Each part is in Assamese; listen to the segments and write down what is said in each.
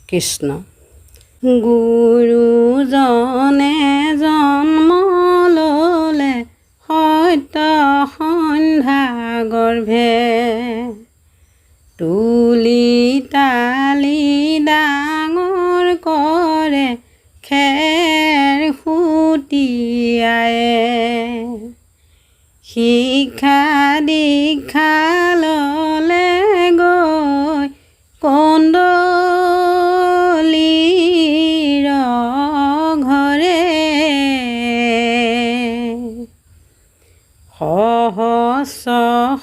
কৃষ্ণ। গুৰুজনে জন্ম ল'লে সত্য সন্ধ্যা গৰ্ভে, তুলি তালি ডাঙৰ কৰে খেৰ সুটিয়ায়ে, শিক্ষা দীক্ষা ল'লে গৈ কন্দলীৰ ঘৰে, সহস্ৰ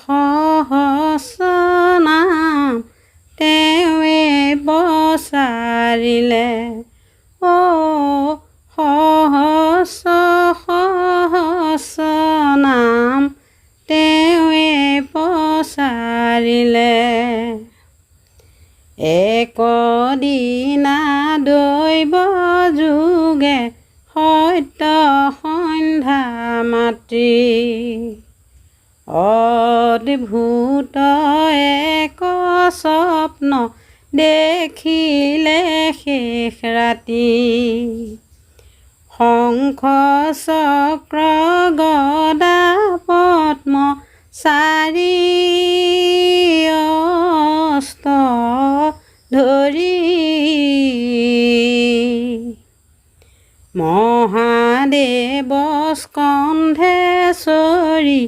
সহস্ৰ নাম তেওঁৱে প্ৰচাৰিলে, সহস্ৰ সহস্ৰ নাম তেওঁৱে প্ৰচাৰিলে। একদিনা দৈৱ যোগে সত্য সন্ধ্যা মাতৃ, অদ্ভুত এক স্বপ্ন দেখিলে শেষ ৰাতি, শংখ চক্ৰ গদা পদ্ম চাৰি অস্ত্ৰ ধৰি, মহাদেৱ স্কন্ধেশ্বৰী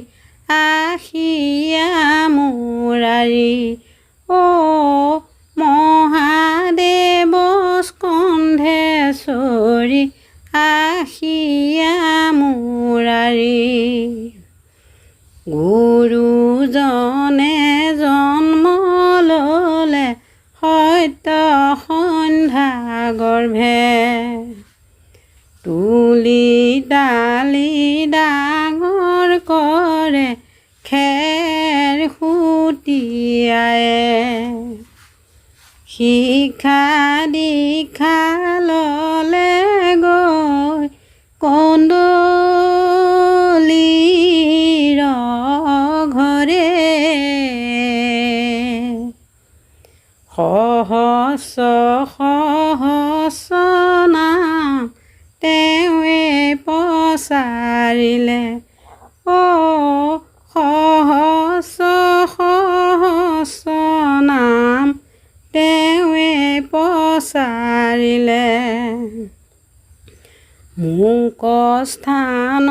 আশিয়া মুৰাৰী, মহাদেৱ স্কন্ধেশ্বৰী আশিয়া মুৰাৰী। গুৰুজনে জন্ম ল'লে সত্য সন্ধ্যা গৰ্ভে, তুলি তালি ডাঙৰ কৰে খেৰ সুটিয়ায়ে, শিক্ষা দীক্ষা ল'লে গৈ কন্দলীৰ ঘৰে, সহস্ৰ সহস্ৰ নাম তেওঁৱে প্ৰচাৰিলে, সহস্ৰ সহস্ৰ নাম তেওঁৱে প্ৰচাৰিলে। মুখস্থান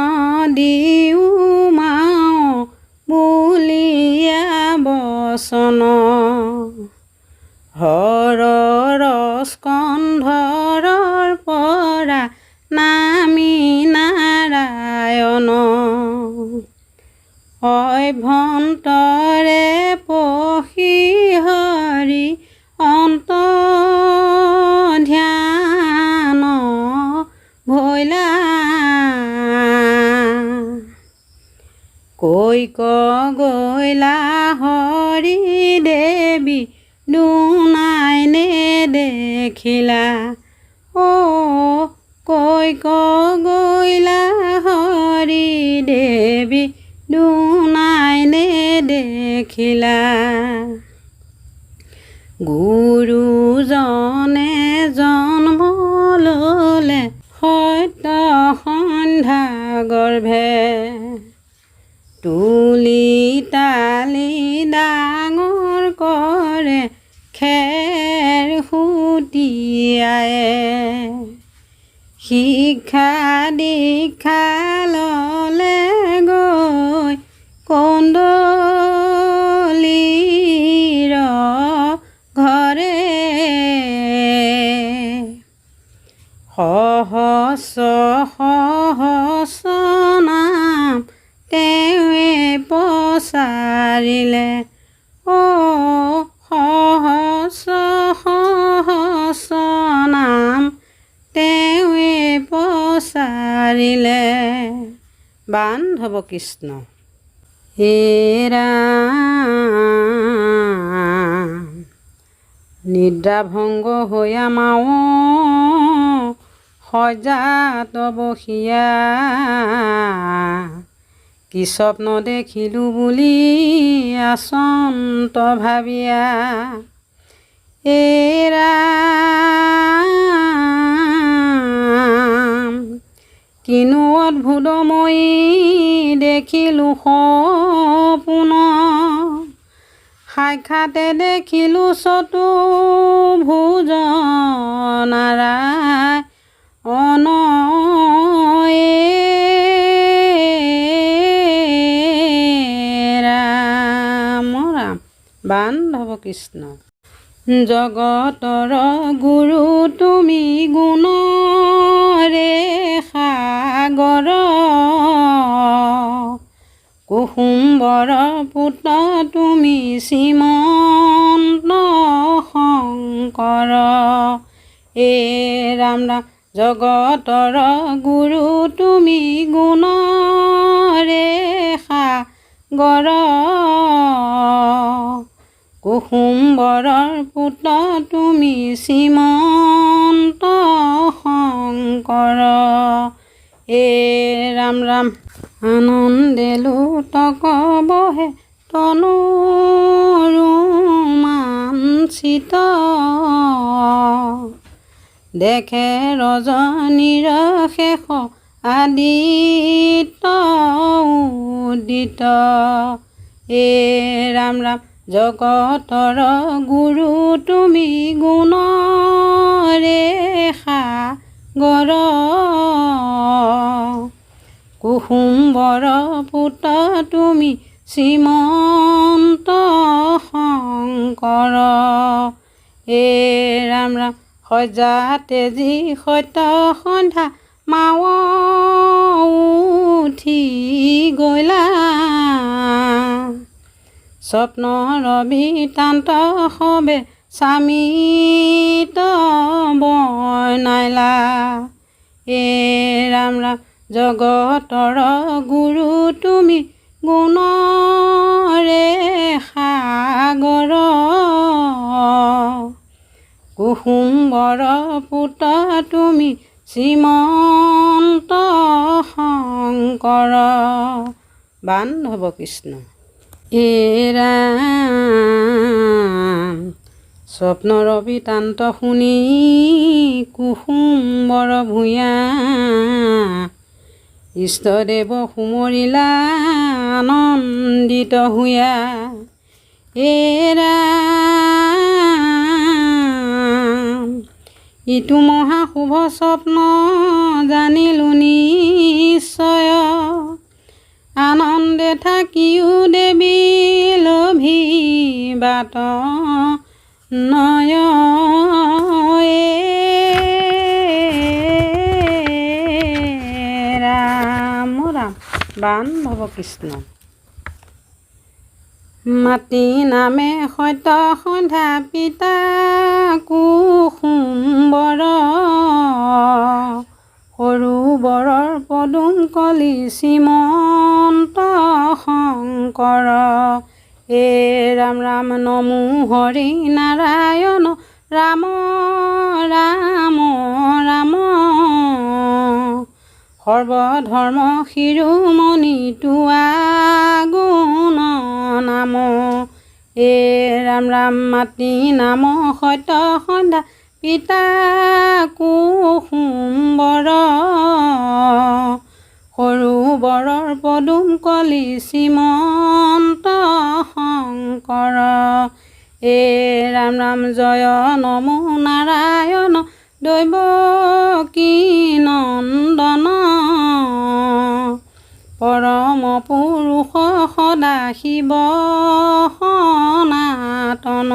দিও মাও বুলিয়া বচন, হৰৰ স্কন্ধৰৰ পৰা নামি নাৰায়ণ, অভ্যন্তৰে পশি হৰি অন্তৰ্ধান ভৈলা, কৈক গৈলা হৰি দেৱী দুনাই নেদেখিলা, কৈক গৈলা হৰি দেৱী দুনাই নেদেখিলা। গুৰুজনে জন্ম ল'লে সত্য সন্ধ্যা গৰ্ভে, তুলি তালি ডাঙৰ কৰে খেৰ সুটিয়ায়ে, শিক্ষা দীক্ষা ল'লে গৈ কন্দলীৰ ঘৰে, সহস্ৰ সহস্ৰ নাম তেওঁৱে প্ৰচাৰিলে, সহস্ৰ সহস্ৰ নাম তেওঁৱে প্ৰচাৰিলে। বান্ধৱ কৃষ্ণ। হে ৰাম, নিদ্ৰাভংগ হৈয়া মাও সজাত বহিয়া, কি স্বপ্ন দেখিলোঁ বুলি আচন্ত ভাবিয়া, হে ৰাম দেখিলোঁ সপোন সাক্ষাতে দেখিলোঁ চতুৰ্ভুজ নাৰায়ণ ৰাম ৰাম বান্ধৱ কৃষ্ণ। জগতৰ গুৰু তুমি গুণৰে সাগৰ কুসুম্বৰ পুত্ৰ তুমি শ্ৰীমন্ত শংকৰ ৰাম ৰাম। জগতৰ গুৰু তুমি গুণৰে সাগৰ কুসুম্বৰৰ পুত্ৰ তুমি শ্ৰীমন্ত শংকৰ ৰাম ৰাম। আনন্দে লোতক বহে তনু ৰোমাঞ্চিত দেখে ৰজনীৰ শেষ আদিত্য উদিত ৰাম ৰাম। জগতৰ গুৰু তুমি গুণৰে সাগৰ কুসুম্বৰ পুত্ৰ তুমি শ্ৰীমন্ত শংকৰ ৰাম ৰাম। সজ্জাতে যি সত্য সন্ধ্যা মাৱ উঠি গলা স্বপ্নৰ বৃত্তান্ত সবে স্বামীত বনাইলা ৰাম ৰাম। জগতৰ গুৰু তুমি গুণৰে সাগৰ কুসুম্বৰ পুত্ৰ তুমি শ্ৰীমন্ত শংকৰ বান্ধৱ কৃষ্ণ। ৰাম স্বপ্নৰ বৃত্তান্ত শুনি কুসুম্বৰ ভূঞা ইষ্টদেৱ সুমৰিলা আনন্দিত হৈয়া ৰাম। ইটো মহা শুভ স্বপ্ন জানিলো নিশ্চয় আনন্দে থাকিও দেৱী লভিবাত নয় ৰাম ৰাম বান্ধৱ কৃষ্ণ। মাতি নামে সত্য সন্ধ্যা পিতা কুসুম্বৰ সৰু বৰৰ পদুম কলি শ্ৰীমন্ত শংকৰ ৰাম ৰাম। নমো হৰি নাৰায়ণ ৰাম ৰাম ৰাম সৰ্বধৰ্ম শিৰোমণি তোৱা গুণ নাম ৰাম ৰাম। মাতি নাম সত্য সন্ধ্যা পিতা কুসুম্বৰ সৰু বৰৰ পদুম কলি শ্ৰীমন্ত শংকৰ ৰাম ৰাম। জয় নমো নাৰায়ণ দৈৱকী নন্দন পৰম পুৰুষ সদা শিৱ সনাতন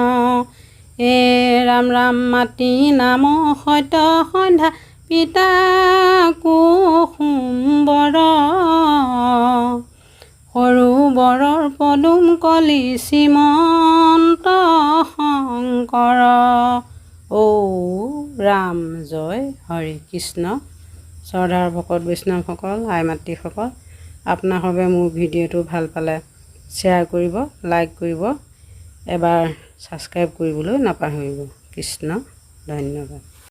ৰাম ৰাম। মাতি নাম সত্য সন্ধ্যা পিতা কুসুম্বৰ সৰু বৰৰ পদুম কলি শ্ৰীমন্ত শংকৰ ৰাম জয় হৰি কৃষ্ণ। শ্ৰদ্ধাৰ ভকত বৈষ্ণৱসকল আই মাতৃসকল আপোনাসৱে মোৰ ভিডিঅ'টো ভাল পালে শ্বেয়াৰ কৰিব লাইক কৰিব এবাৰ ছাবস্ক্ৰাইব কৰিবলৈ নাপাহৰিব। কৃষ্ণ ধন্যবাদ।